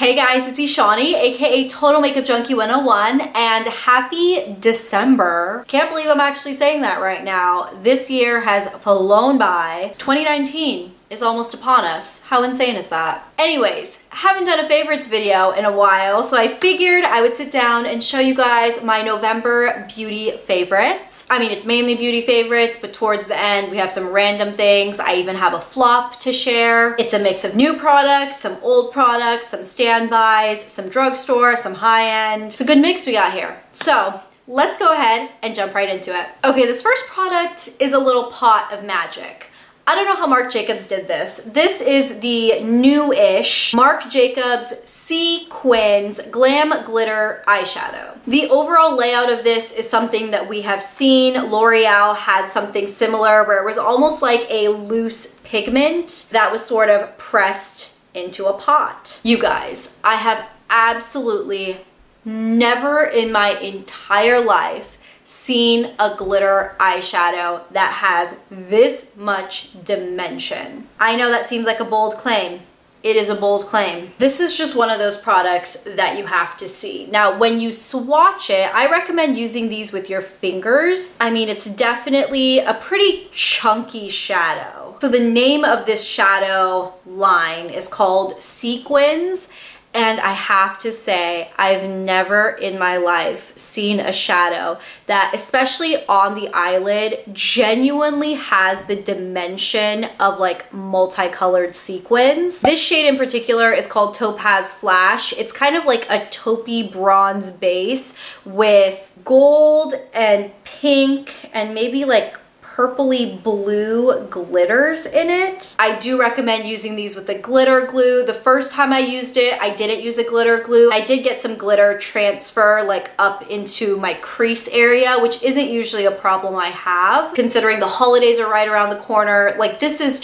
Hey guys, it's Ishani, aka Total Makeup Junkie 101, and happy December. Can't believe I'm actually saying that right now. This year has flown by. 2019 is almost upon us. How insane is that? Anyways, haven't done a favorites video in a while, so I figured I would sit down and show you guys my November beauty favorites. I mean, it's mainly beauty favorites, but towards the end we have some random things. I even have a flop to share. It's a mix of new products, some old products, some standbys, some drugstore, some high-end. It's a good mix we got here. So let's go ahead and jump right into it. Okay, this first product is a little pot of magic. I don't know how Marc Jacobs did this. This is the new-ish Marc Jacobs See-quins Glam Glitter Eyeshadow. The overall layout of this is something that we have seen. L'Oreal had something similar where it was almost like a loose pigment that was sort of pressed into a pot. You guys, I have absolutely never in my entire life seen a glitter eyeshadow that has this much dimension. I know that seems like a bold claim. It is a bold claim. This is just one of those products that you have to see. Now, when you swatch it, I recommend using these with your fingers. I mean, it's definitely a pretty chunky shadow. So the name of this shadow line is called See-quins. And I have to say, I've never in my life seen a shadow that, especially on the eyelid, genuinely has the dimension of like multicolored sequins. This shade in particular is called Topaz Flash. It's kind of like a taupey bronze base with gold and pink and maybe like purpley blue glitters in it. I do recommend using these with the glitter glue. The first time I used it, I didn't use a glitter glue. I did get some glitter transfer like up into my crease area, which isn't usually a problem I have. Considering the holidays are right around the corner, like this is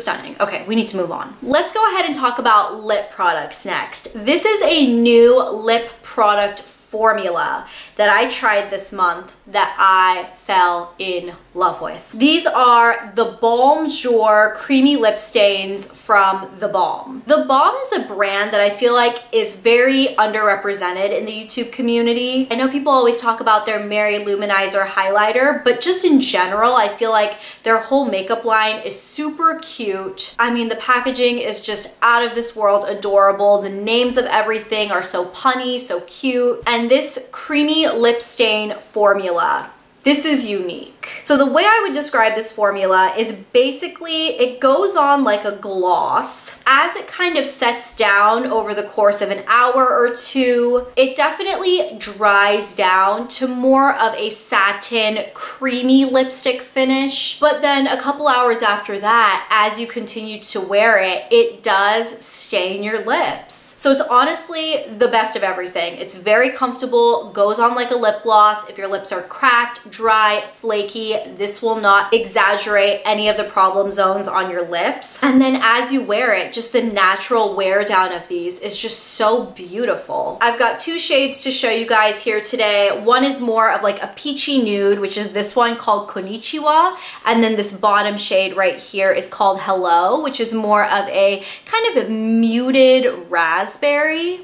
stunning. Okay, we need to move on. Let's go ahead and talk about lip products next. This is a new lip product formula that I tried this month that I fell in love with. These are the TheBalmJour creamy lip stains from TheBalm. TheBalm is a brand that I feel like is very underrepresented in the YouTube community. I know people always talk about their Mary Luminizer highlighter, but just in general, I feel like their whole makeup line is super cute. I mean, the packaging is just out of this world adorable. The names of everything are so punny, so cute. And this creamy lip stain formula, this is unique. So the way I would describe this formula is basically it goes on like a gloss. As it kind of sets down over the course of an hour or two, it definitely dries down to more of a satin creamy lipstick finish. But then a couple hours after that, as you continue to wear it, it does stain your lips. So it's honestly the best of everything. It's very comfortable, goes on like a lip gloss. If your lips are cracked, dry, flaky, this will not exaggerate any of the problem zones on your lips. And then as you wear it, just the natural wear down of these is just so beautiful. I've got two shades to show you guys here today. One is more of like a peachy nude, which is this one called Konnichiwa. And then this bottom shade right here is called Hello, which is more of a kind of muted raspberry.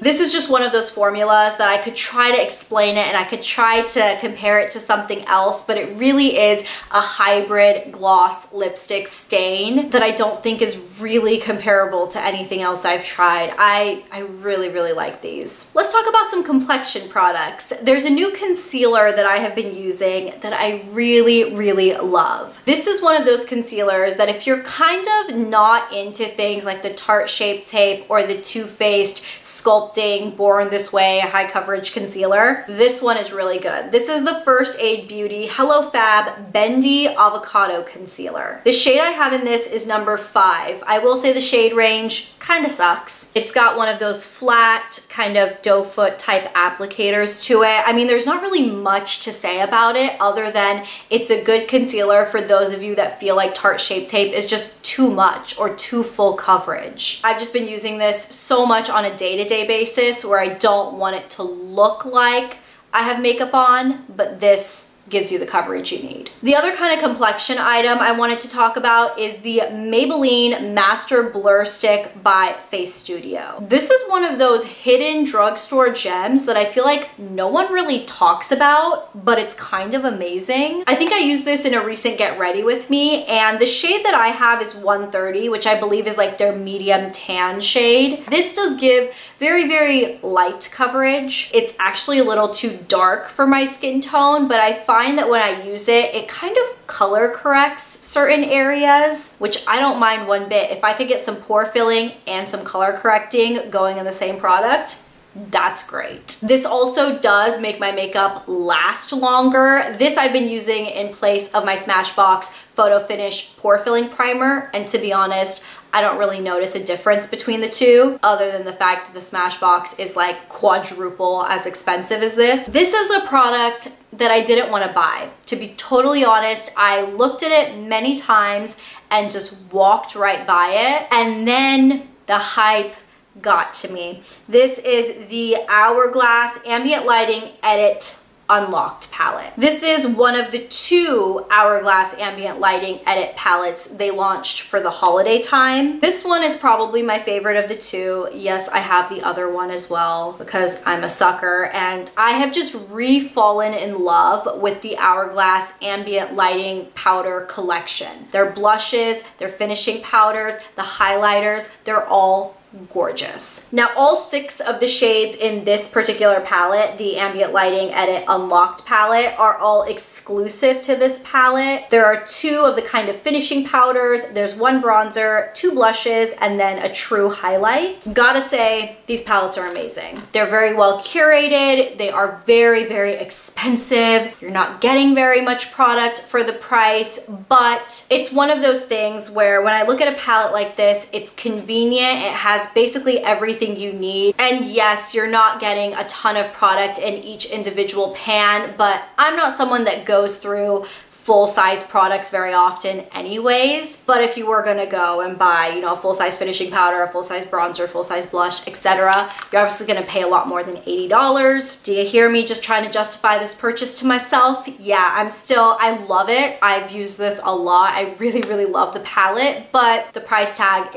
This is just one of those formulas that I could try to explain it and I could try to compare it to something else, but it really is a hybrid gloss lipstick stain that I don't think is really comparable to anything else I've tried. I really, really like these. Let's talk about some complexion products. There's a new concealer that I have been using that I really, really love. This is one of those concealers that if you're kind of not into things like the Tarte Shape Tape or the Too Faced Sculpting Born This Way high coverage concealer, this one is really good. This is the First Aid Beauty Hello Fab Bendy Avocado Concealer. The shade I have in this is number 5. I will say the shade range kind of sucks. It's got one of those flat kind of doe foot type applicators to it. I mean, there's not really much to say about it other than it's a good concealer for those of you that feel like Tarte Shape Tape is just too much or too full coverage. I've just been using this so much on a day-to-day basis where I don't want it to look like I have makeup on, but this gives you the coverage you need. The other kind of complexion item I wanted to talk about is the Maybelline Master Blur Stick by FaceStudio. This is one of those hidden drugstore gems that I feel like no one really talks about, but it's kind of amazing. I think I used this in a recent Get Ready With Me, and the shade that I have is 130, which I believe is like their medium tan shade. This does give very, very light coverage. It's actually a little too dark for my skin tone, but I find that when I use it, it kind of color corrects certain areas, which I don't mind one bit. If I could get some pore filling and some color correcting going in the same product, that's great. This also does make my makeup last longer. This I've been using in place of my Smashbox Photo Finish Pore Filling Primer, and to be honest, I don't really notice a difference between the two, other than the fact that the Smashbox is like quadruple as expensive as this. This is a product that I didn't want to buy. To be totally honest, I looked at it many times and just walked right by it, and then the hype got to me. This is the Hourglass Ambient Lighting Edit Unlocked palette. This is one of the 2 Hourglass Ambient Lighting Edit palettes they launched for the holiday time. This one is probably my favorite of the 2. Yes, I have the other one as well because I'm a sucker, and I have just re-fallen in love with the Hourglass Ambient Lighting Powder collection. Their blushes, their finishing powders, the highlighters, they're all gorgeous. Now, all 6 of the shades in this particular palette, the Ambient Lighting Edit Unlocked palette, are all exclusive to this palette. There are 2 of the kind of finishing powders, there's 1 bronzer, 2 blushes, and then a true highlight. Gotta say, these palettes are amazing. They're very well curated, they are very, very expensive. You're not getting very much product for the price, but it's one of those things where when I look at a palette like this, it's convenient, it has basically everything you need. And yes, you're not getting a ton of product in each individual pan, but I'm not someone that goes through full-size products very often anyways. But if you were gonna go and buy, you know, a full-size finishing powder, a full-size bronzer, full-size blush, etc., you're obviously gonna pay a lot more than $80. Do you hear me just trying to justify this purchase to myself? Yeah, I love it. I've used this a lot. I really, really love the palette, but the price tag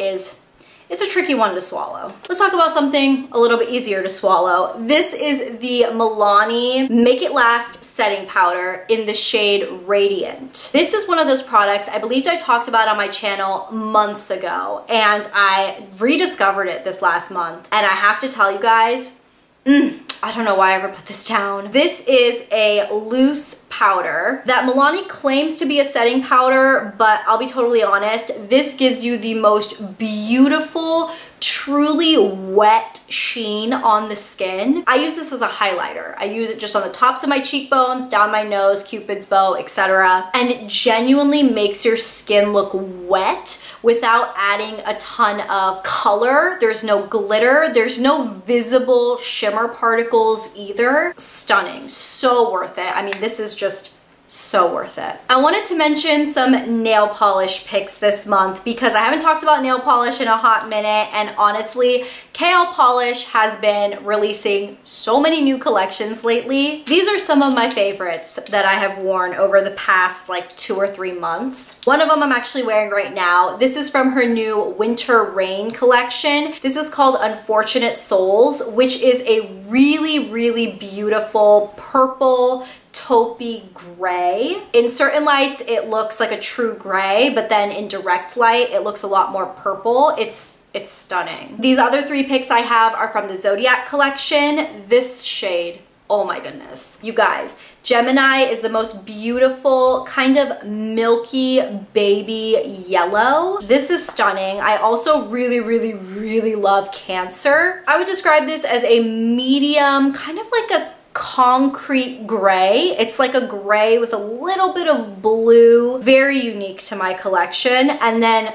it's a tricky one to swallow. Let's talk about something a little bit easier to swallow. This is the Milani Make It Last Setting Powder in the shade Radiant. This is one of those products I believed I talked about on my channel months ago, and I rediscovered it this last month. And I have to tell you guys, I don't know why I ever put this down. This is a loose powder that Milani claims to be a setting powder, but I'll be totally honest, this gives you the most beautiful, truly wet sheen on the skin. I use this as a highlighter. I use it just on the tops of my cheekbones, down my nose, Cupid's bow, etc. And it genuinely makes your skin look wet without adding a ton of color. There's no glitter. There's no visible shimmer particles either. Stunning. So worth it. I mean, this is just so worth it. I wanted to mention some nail polish picks this month because I haven't talked about nail polish in a hot minute, and honestly, KL Polish has been releasing so many new collections lately. These are some of my favorites that I have worn over the past like 2 or 3 months. One of them I'm actually wearing right now. This is from her new Winter Rain collection. This is called Unfortunate Souls, which is a really, really beautiful purple taupey gray. In certain lights it looks like a true gray, but then in direct light it looks a lot more purple. It's stunning. These other 3 picks I have are from the Zodiac collection. This shade, oh my goodness. You guys, Gemini is the most beautiful kind of milky baby yellow. This is stunning. I also really, really, really love Cancer. I would describe this as a medium, kind of like a concrete gray. It's like a gray with a little bit of blue. Very unique to my collection. And then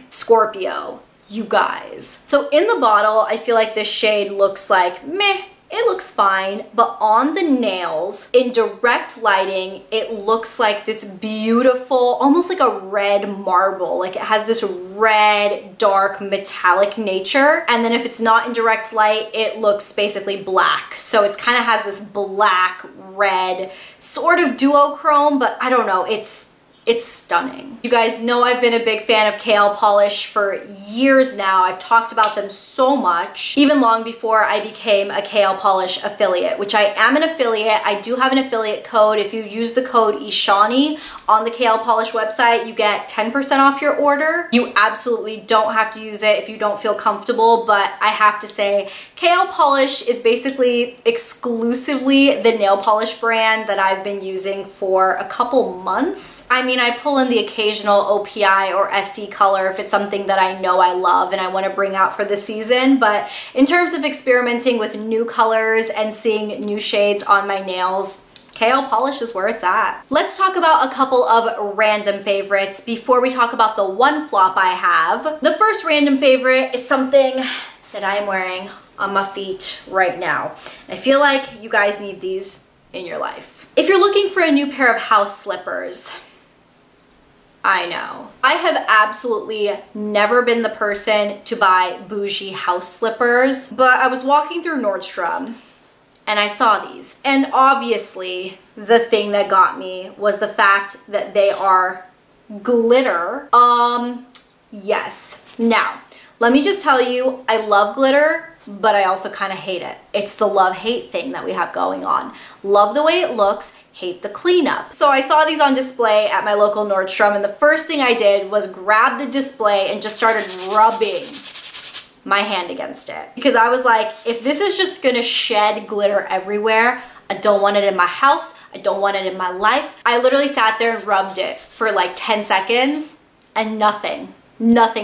Scorpio, you guys. So in the bottle, I feel like this shade looks like meh. it looks fine, but on the nails, in direct lighting, it looks like this beautiful, almost like a red marble. Like it has this red, dark, metallic nature. And then if it's not in direct light, it looks basically black. So it kind of has this black, red, sort of duochrome, but I don't know, it's stunning. You guys know I've been a big fan of KL Polish for years now. I've talked about them so much, even long before I became a KL Polish affiliate, which I am an affiliate. I do have an affiliate code. If you use the code Ishani on the KL Polish website, you get 10% off your order. You absolutely don't have to use it if you don't feel comfortable, but I have to say, KL Polish is basically exclusively the nail polish brand that I've been using for a couple months. I mean, I pull in the occasional OPI or SC color if it's something that I know I love and I want to bring out for the season, but in terms of experimenting with new colors and seeing new shades on my nails, KL Polish is where it's at. Let's talk about a couple of random favorites before we talk about the one flop I have. The first random favorite is something that I am wearing on my feet right now. I feel like you guys need these in your life. If you're looking for a new pair of house slippers, I know. I have absolutely never been the person to buy bougie house slippers, but I was walking through Nordstrom and I saw these. And obviously the thing that got me was the fact that they are glitter. Yes. Now, let me just tell you, I love glitter, but I also kind of hate it. It's the love-hate thing that we have going on. Love the way it looks, hate the cleanup. So I saw these on display at my local Nordstrom, and the first thing I did was grab the display and just started rubbing my hand against it. Because I was like, if this is just gonna shed glitter everywhere, I don't want it in my house, I don't want it in my life. I literally sat there and rubbed it for like 10 seconds and nothing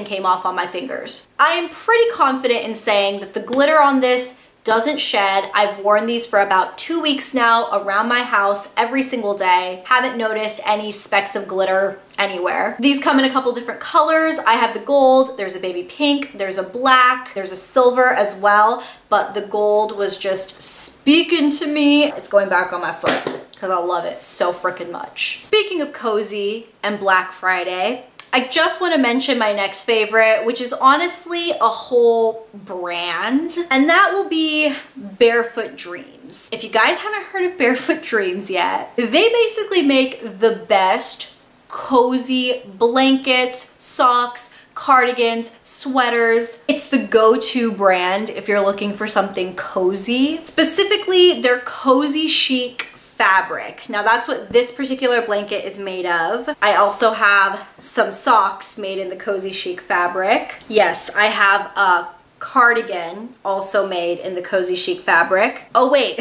came off on my fingers. I am pretty confident in saying that the glitter on this doesn't shed. I've worn these for about 2 weeks now around my house every single day. Haven't noticed any specks of glitter anywhere. These come in a couple different colors. I have the gold, there's a baby pink, there's a black, there's a silver as well, but the gold was just speaking to me. It's going back on my foot because I love it so freaking much. Speaking of cozy and Black Friday, I just want to mention my next favorite, which is honestly a whole brand, and that will be Barefoot Dreams. If you guys haven't heard of Barefoot Dreams yet, they basically make the best cozy blankets, socks, cardigans, sweaters. It's the go-to brand if you're looking for something cozy. Specifically, their cozy chic fabric. Now that's what this particular blanket is made of. I also have some socks made in the cozy chic fabric. Yes, I have a cardigan also made in the cozy chic fabric. Oh wait,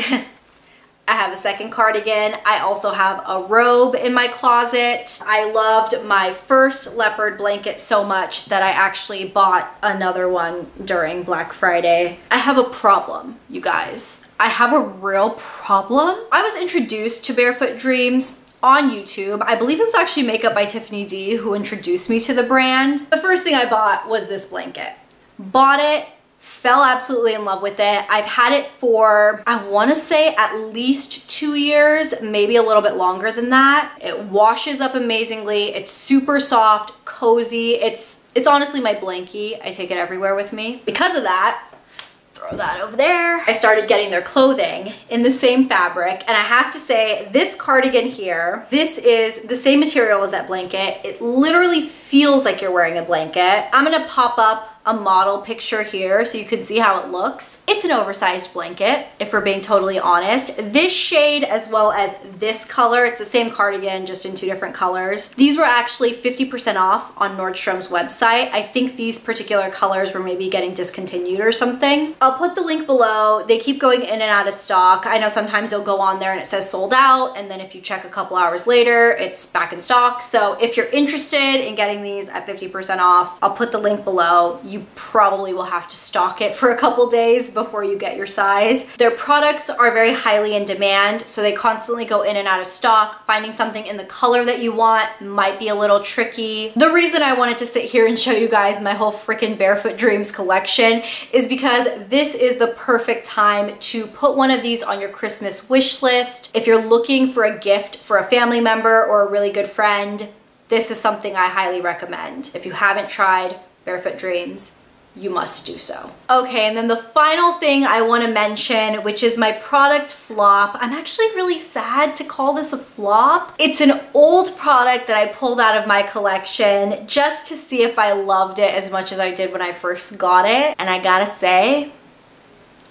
I have a second cardigan. I also have a robe in my closet. I loved my first leopard blanket so much that I actually bought another one during Black Friday. I have a problem, you guys. I have a real problem. I was introduced to Barefoot Dreams on YouTube. I believe it was actually Makeup by Tiffany D who introduced me to the brand. The first thing I bought was this blanket. Bought it, fell absolutely in love with it. I've had it for, I want to say at least 2 years, maybe a little bit longer than that. It washes up amazingly. It's super soft, cozy. It's honestly my blankie. I take it everywhere with me. Because of that, throw that over there. I started getting their clothing in the same fabric, and I have to say this cardigan here, this is the same material as that blanket. It literally feels like you're wearing a blanket. I'm gonna pop up a model picture here so you can see how it looks. It's an oversized blanket, if we're being totally honest. This shade as well as this color, it's the same cardigan, just in 2 different colors. These were actually 50% off on Nordstrom's website. I think these particular colors were maybe getting discontinued or something. I'll put the link below. They keep going in and out of stock. I know sometimes you'll go on there and it says sold out, and then if you check a couple hours later, it's back in stock. So if you're interested in getting these at 50% off, I'll put the link below. you probably will have to stock it for a couple days before you get your size. Their products are very highly in demand, so they constantly go in and out of stock. Finding something in the color that you want might be a little tricky. The reason I wanted to sit here and show you guys my whole freaking Barefoot Dreams collection is because this is the perfect time to put one of these on your Christmas wish list. If you're looking for a gift for a family member or a really good friend, this is something I highly recommend. If you haven't tried Barefoot Dreams, you must do so. Okay, and then the final thing I want to mention, which is my product flop. I'm actually really sad to call this a flop. It's an old product that I pulled out of my collection just to see if I loved it as much as I did when I first got it. And I gotta say,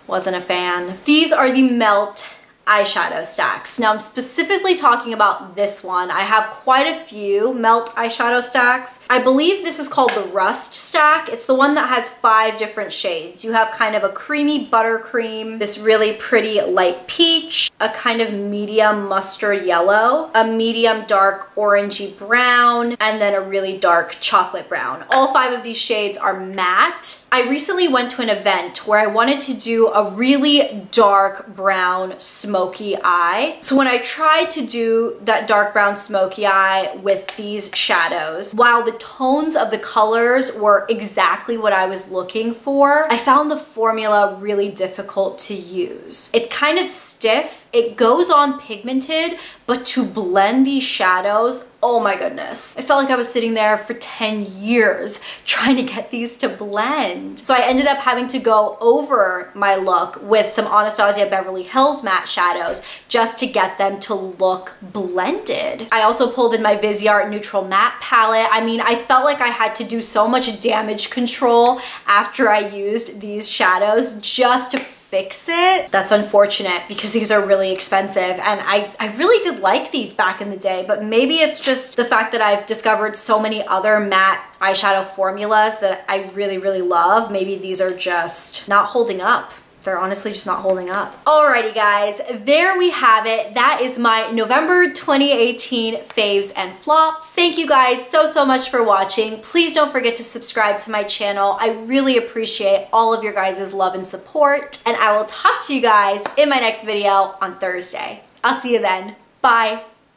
wasn't a fan. These are the Melt eyeshadow stacks. Now I'm specifically talking about this one. I have quite a few Melt eyeshadow stacks. I believe this is called the Rust stack. It's the one that has 5 different shades. You have kind of a creamy buttercream, this really pretty light peach, a kind of medium mustard yellow, a medium dark orangey brown, and then a really dark chocolate brown. All 5 of these shades are matte. I recently went to an event where I wanted to do a really dark brown smoky eye. So when I tried to do that dark brown smoky eye with these shadows, while the tones of the colors were exactly what I was looking for, I found the formula really difficult to use. It's kind of stiff, it goes on pigmented, but to blend these shadows, oh my goodness. I felt like I was sitting there for 10 years trying to get these to blend. So I ended up having to go over my look with some Anastasia Beverly Hills matte shadows just to get them to look blended. I also pulled in my Viseart Neutral Matte palette. I mean, I felt like I had to do so much damage control after I used these shadows just to fix it. That's unfortunate because these are really expensive and I really did like these back in the day, but maybe it's just the fact that I've discovered so many other matte eyeshadow formulas that I really, really love. Maybe these are just not holding up. They're honestly just not holding up. Alrighty guys, there we have it. That is my November 2018 faves and flops. Thank you guys so much for watching. Please don't forget to subscribe to my channel. I really appreciate all of your guys' love and support. And I will talk to you guys in my next video on Thursday. I'll see you then. Bye.